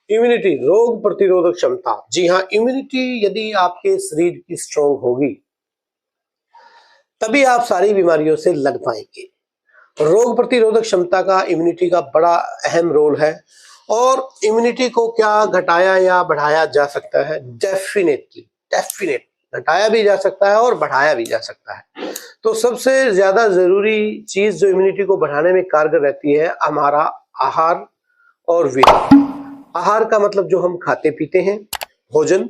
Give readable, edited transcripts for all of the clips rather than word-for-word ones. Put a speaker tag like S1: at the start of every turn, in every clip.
S1: Immunity, रोग प्रतिरोधक क्षमता। जी हाँ, इम्यूनिटी यदि आपके शरीर की स्ट्रांग होगी तभी आप सारी बीमारियों से लड़ पाएंगे। रोग प्रतिरोधक क्षमता का इम्यूनिटी का बड़ा अहम रोल है। और इम्यूनिटी को क्या घटाया या बढ़ाया जा सकता है? डेफिनेटली घटाया भी जा सकता है और बढ़ाया भी जा सकता है। तो सबसे ज्यादा जरूरी चीज जो इम्यूनिटी को बढ़ाने में कारगर रहती है, हमारा आहार और विहार। आहार का मतलब जो हम खाते पीते हैं, भोजन,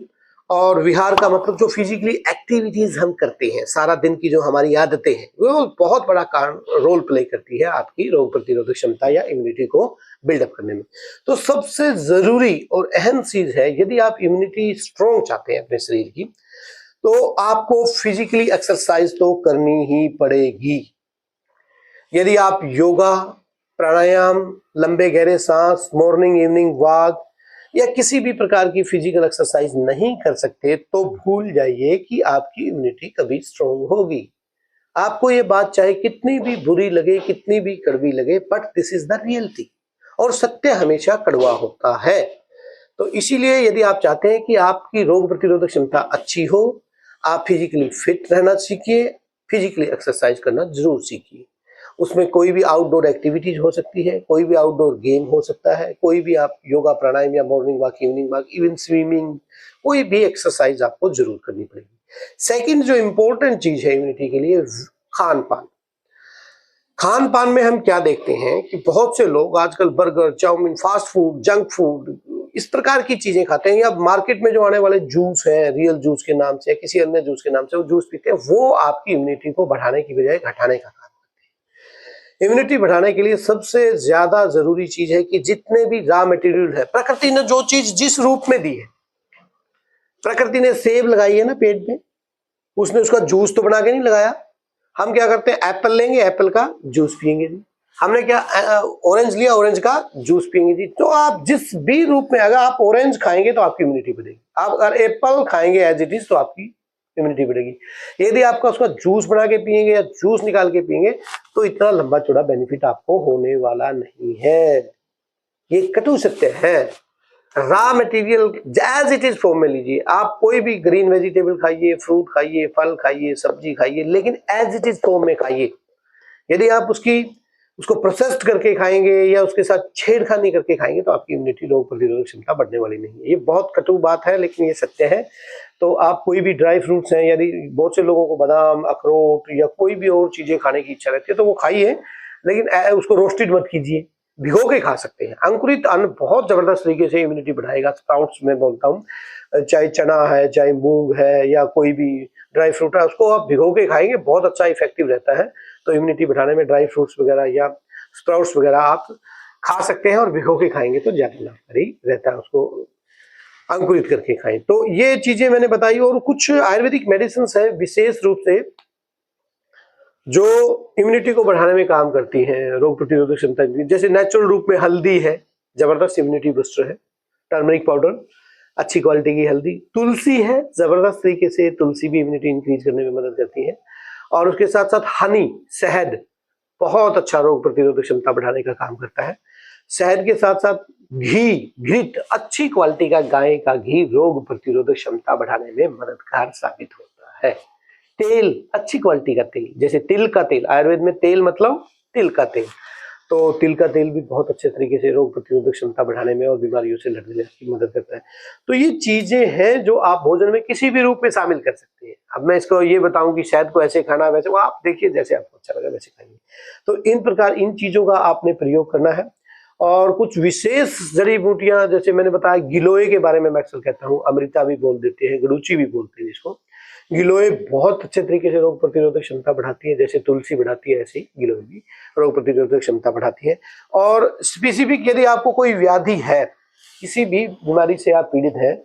S1: और विहार का मतलब जो फिजिकली एक्टिविटीज हम करते हैं, सारा दिन की जो हमारी आदतें हैं, वो बहुत बड़ा रोल प्ले करती है आपकी रोग प्रतिरोधक क्षमता या इम्यूनिटी को बिल्डअप करने में। तो सबसे जरूरी और अहम चीज है, यदि आप इम्यूनिटी स्ट्रॉन्ग चाहते हैं अपने शरीर की, तो आपको फिजिकली एक्सरसाइज तो करनी ही पड़ेगी। यदि आप योगा, प्राणायाम, लंबे गहरे सांस, मॉर्निंग इवनिंग वॉक या किसी भी प्रकार की फिजिकल एक्सरसाइज नहीं कर सकते, तो भूल जाइए कि आपकी इम्यूनिटी कभी स्ट्रांग होगी। आपको ये बात चाहे कितनी भी बुरी लगे, कितनी भी कड़वी लगे, but this is the reality. और सत्य हमेशा कड़वा होता है। तो इसीलिए यदि आप चाहते हैं कि आपकी रोग प्रतिरोधक क्षमता अच्छी हो, आप फिजिकली फिट रहना सीखिए, फिजिकली एक्सरसाइज करना जरूर सीखिए। उसमें कोई भी आउटडोर एक्टिविटीज हो सकती है, कोई भी आउटडोर गेम हो सकता है, कोई भी आप योगा, प्राणायाम या morning walk, evening walk, even swimming, कोई भी एक्सरसाइज आपको जरूर करनी पड़ेगी। सेकंड जो इंपॉर्टेंट चीज है इम्यूनिटी के लिए, खान पान। खान पान में हम क्या देखते हैं कि बहुत से लोग आजकल burger, chow mein, fast food, junk food, इस प्रकार की चीजें खाते हैं, या मार्केट में जो आने वाले जूस है, रियल जूस के नाम से या किसी अन्य जूस के नाम से वो जूस पीते हैं, वो आपकी इम्यूनिटी को बढ़ाने की बजाय घटाने का काम करते हैं। इम्यूनिटी बढ़ाने के लिए सबसे ज्यादा जरूरी चीज है कि जितने भी रॉ मटेरियल है, प्रकृति ने जो चीज जिस रूप में दी है, प्रकृति ने सेब लगाई है ना पेड़ में, उसने उसका जूस तो बना के नहीं लगाया। हम क्या करते हैं, एप्पल लेंगे, एप्पल का जूस पियेंगे जी। हमने क्या ऑरेंज लिया, ऑरेंज का जूस पियेंगे जी। तो आप जिस भी रूप में, अगर आप ऑरेंज खाएंगे तो आपकी इम्यूनिटी बढ़ेगी, आप अगर एप्पल खाएंगे एज इट इज तो आपकी इम्यूनिटी बढ़ेगी। यदि आपका उसका जूस बना के पियेंगे या जूस निकाल के पियेंगे तो इतना लंबा चौड़ा बेनिफिट आपको होने वाला नहीं है। ये कटु सत्य है। Raw material as it is form में लीजिए। आप कोई भी ग्रीन वेजिटेबल खाइए, फ्रूट खाइए, फल खाइए, सब्जी खाइए, लेकिन एज इट इज फॉर्म में खाइए। यदि आप उसको प्रोसेस्ड करके खाएंगे या उसके साथ छेड़खानी करके खाएंगे तो आपकी इम्यूनिटी, रोग प्रतिरोधक क्षमता बढ़ने वाली नहीं है। ये बहुत कटु बात है, लेकिन ये सत्य है। तो आप कोई भी ड्राई फ्रूट्स हैं, यदि बहुत से लोगों को बादाम, अखरोट या कोई भी और चीजें खाने की इच्छा रहती है तो वो खाइए, लेकिन उसको रोस्टेड मत कीजिए, भिगो के खा सकते हैं। अंकुरित अन्न बहुत जबरदस्त तरीके से इम्यूनिटी बढ़ाएगा। स्प्राउट्स में बोलता हूँ, चाहे चना है, चाहे मूंग है, या कोई भी ड्राई फ्रूट है, उसको आप भिगो के खाएंगे, बहुत अच्छा इफेक्टिव रहता है। तो इम्यूनिटी बढ़ाने में ड्राई फ्रूट्स वगैरह या स्प्राउट्स वगैरह आप खा सकते हैं, और भिगो के खाएंगे तो ज्यादा लाभकारी रहता है। उसको अंकुरित करके खाएं। तो ये चीजें मैंने बताई। और कुछ आयुर्वेदिक मेडिसिन है विशेष रूप से जो इम्यूनिटी को बढ़ाने में काम करती हैं, रोग प्रतिरोधक क्षमता की। जैसे नेचुरल रूप में हल्दी है, जबरदस्त इम्यूनिटी बूस्टर है। टर्मरिक पाउडर, अच्छी क्वालिटी की हल्दी। तुलसी है, जबरदस्त तरीके से तुलसी भी इम्यूनिटी इंक्रीज करने में मदद करती है। और उसके साथ साथ हनी, शहद, बहुत अच्छा रोग प्रतिरोधक क्षमता बढ़ाने का काम करता है। शहद के साथ साथ घी, अच्छी क्वालिटी का गाय का घी रोग प्रतिरोधक क्षमता बढ़ाने में मददगार साबित होता है। तेल, अच्छी क्वालिटी का तेल, जैसे तिल का तेल, आयुर्वेद में तेल मतलब तिल का तेल, तो तिल का तेल भी बहुत अच्छे तरीके से रोग प्रतिरोधक क्षमता बढ़ाने में और बीमारियों से लड़ने में आपकी मदद करता है। तो ये चीजें हैं जो आप भोजन में किसी भी रूप में शामिल कर सकते हैं। अब मैं इसको ये बताऊं कि शहद को ऐसे खाना, वैसे, वो आप देखिए जैसे आपको अच्छा लगा वैसे खाइए। तो इन प्रकार इन चीजों का आपने प्रयोग करना है। और कुछ विशेष जड़ी बूटियां, जैसे मैंने बताया, गिलोय के बारे में मैं अक्सर कहता हूँ, अमृता भी बोल देते हैं, गड़ूची भी बोलते हैं इसको। गिलोय बहुत अच्छे तरीके से रोग प्रतिरोधक क्षमता बढ़ाती है, जैसे तुलसी बढ़ाती है ऐसे ही गिलोय भी रोग प्रतिरोधक क्षमता बढ़ाती है। और स्पेसिफिक यदि आपको कोई व्याधि है, किसी भी बीमारी से आप पीड़ित हैं,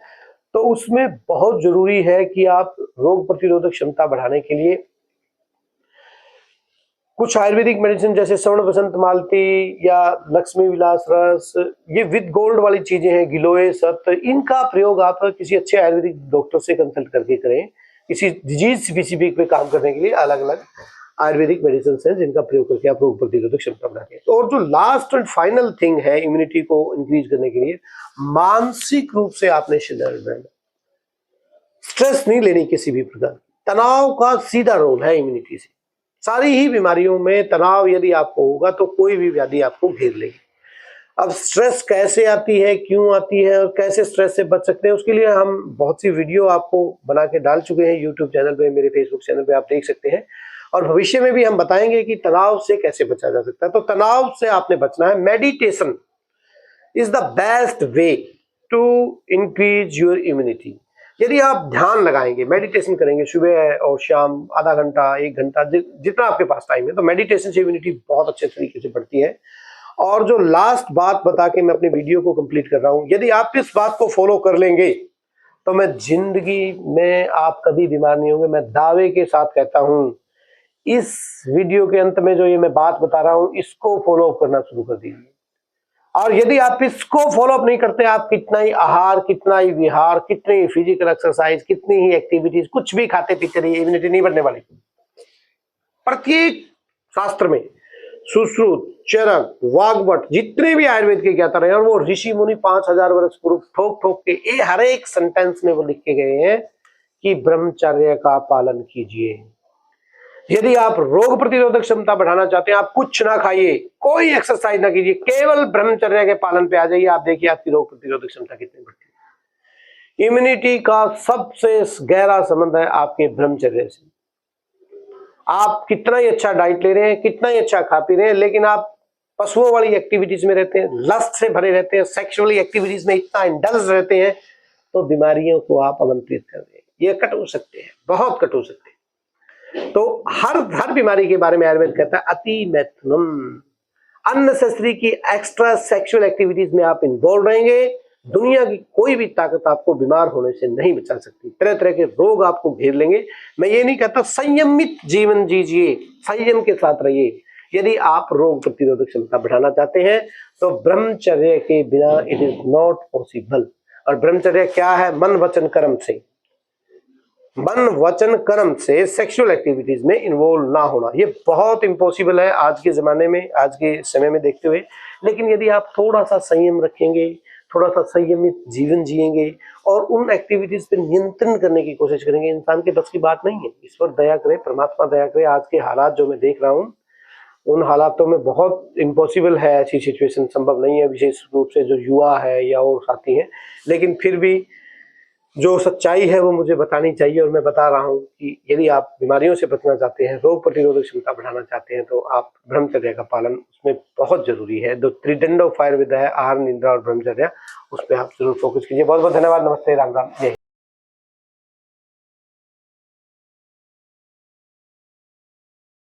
S1: तो उसमें बहुत जरूरी है कि आप रोग प्रतिरोधक क्षमता बढ़ाने के लिए कुछ आयुर्वेदिक मेडिसिन जैसे स्वर्ण बसंत मालती या लक्ष्मी विलास रस, ये विद गोल्ड वाली चीजें हैं, गिलोय, सत्त, इनका प्रयोग आप किसी अच्छे आयुर्वेदिक डॉक्टर से कंसल्ट करके करें। किसी डिजीज स्पेसिफिक पे काम करने के लिए अलग अलग आयुर्वेदिक मेडिसिन है जिनका प्रयोग करके आप रोग प्रतिरोधक क्षमता बढ़ाते हैं। तो और जो लास्ट एंड फाइनल थिंग है इम्यूनिटी को इंक्रीज करने के लिए, मानसिक रूप से आपने शांत रहना, स्ट्रेस नहीं लेनी किसी भी प्रकार। तनाव का सीधा रोल है इम्यूनिटी से। सारी ही बीमारियों में तनाव यदि आपको होगा तो कोई भी व्याधि आपको घेर लेगी। अब स्ट्रेस कैसे आती है, क्यों आती है और कैसे स्ट्रेस से बच सकते हैं, उसके लिए हम बहुत सी वीडियो आपको बना के डाल चुके हैं यूट्यूब चैनल पे, मेरे फेसबुक चैनल पे आप देख सकते हैं। और भविष्य में भी हम बताएंगे कि तनाव से कैसे बचा जा सकता है। तो तनाव से आपने बचना है। Meditation is the best way to increase your immunity. यदि आप ध्यान लगाएंगे, मेडिटेशन करेंगे सुबह और शाम, आधा घंटा, 1 घंटा, जितना आपके पास टाइम है, तो मेडिटेशन से इम्यूनिटी बहुत अच्छे तरीके से बढ़ती है। और जो लास्ट बात बता के मैं अपने वीडियो को कंप्लीट कर रहा हूं, यदि आप इस बात को फॉलो कर लेंगे तो मैं जिंदगी में आप कभी बीमार नहीं होंगे। मैं दावे के साथ कहता हूं, इस वीडियो के अंत में जो ये मैं बात बता रहा हूं, इसको फॉलो अप करना शुरू कर दीजिए। और यदि आप इसको फॉलो अप नहीं करते, आप कितना ही आहार, कितना ही विहार, कितनी ही फिजिकल एक्सरसाइज, कितनी ही एक्टिविटीज, कुछ भी खाते पीते रहिए, इम्यूनिटी नहीं बढ़ने वाली। प्रत्येक शास्त्र में सुश्रुत, चरक, वाग्भट, जितने भी आयुर्वेद के ज्ञाता रहे, और वो ऋषि मुनि 5000 वर्ष पूर्व ठोक ठोक के ये हर एक सेंटेंस में वो लिख के गए हैं कि ब्रह्मचर्य का पालन कीजिए। यदि आप रोग प्रतिरोधक क्षमता बढ़ाना चाहते हैं, आप कुछ ना खाइए, कोई एक्सरसाइज ना कीजिए, केवल ब्रह्मचर्य के पालन पे आ जाइए, आप देखिए आपकी रोग प्रतिरोधक क्षमता कितनी बढ़ती है। इम्यूनिटी का सबसे गहरा संबंध है आपके ब्रह्मचर्य से। आप कितना ही अच्छा डाइट ले रहे हैं, कितना ही अच्छा खा पी रहे हैं, लेकिन आप पशुओं वाली एक्टिविटीज में रहते हैं, लस्ट से भरे रहते हैं, सेक्सुअली एक्टिविटीज में इतना इंडल्ज रहते हैं, तो बीमारियों को आप आमंत्रित कर दें। ये कट हो सकते हैं, बहुत कट हो सकते हैं। तो हर बीमारी के बारे में आयुर्वेद कहता है अति मैथुनम। अननेसेसरी की एक्स्ट्रा सेक्सुअल एक्टिविटीज में आप इन्वॉल्व रहेंगे, दुनिया की कोई भी ताकत आपको बीमार होने से नहीं बचा सकती। तरह तरह के रोग आपको घेर लेंगे। मैं ये नहीं कहता संयमित जीवन जीजिए, संयम के साथ रहिए। यदि आप रोग प्रतिरोधक क्षमता बढ़ाना चाहते हैं तो ब्रह्मचर्य के बिना इट इज नॉट पॉसिबल। और ब्रह्मचर्य क्या है? मन वचन कर्म से, मन वचन कर्म से सेक्सुअल एक्टिविटीज में इन्वॉल्व ना होना, ये बहुत इम्पॉसिबल है आज के जमाने में, आज के समय में देखते हुए। लेकिन यदि आप थोड़ा सा संयम रखेंगे, थोड़ा सा संयमित जीवन जिएंगे और उन एक्टिविटीज पे नियंत्रण करने की कोशिश करेंगे, इंसान के बस की बात नहीं है। इस पर दया करे, परमात्मा दया करे। आज के हालात जो मैं देख रहा हूँ, उन हालातों में बहुत इम्पॉसिबल है, ऐसी सिचुएशन संभव नहीं है, विशेष रूप से जो युवा है या और साथी हैं। लेकिन फिर भी जो सच्चाई है वो मुझे बतानी चाहिए, और मैं बता रहा हूँ कि यदि आप बीमारियों से बचना चाहते हैं, रोग प्रतिरोधक क्षमता बढ़ाना चाहते हैं, तो आप ब्रह्मचर्य का पालन उसमें बहुत जरूरी है। जो त्रिदंड ऑफ आयुर्वेद है, आहार, निद्रा और ब्रह्मचर्य, उस पर आप जरूर फोकस कीजिए। बहुत बहुत धन्यवाद। नमस्ते, राम राम, जय।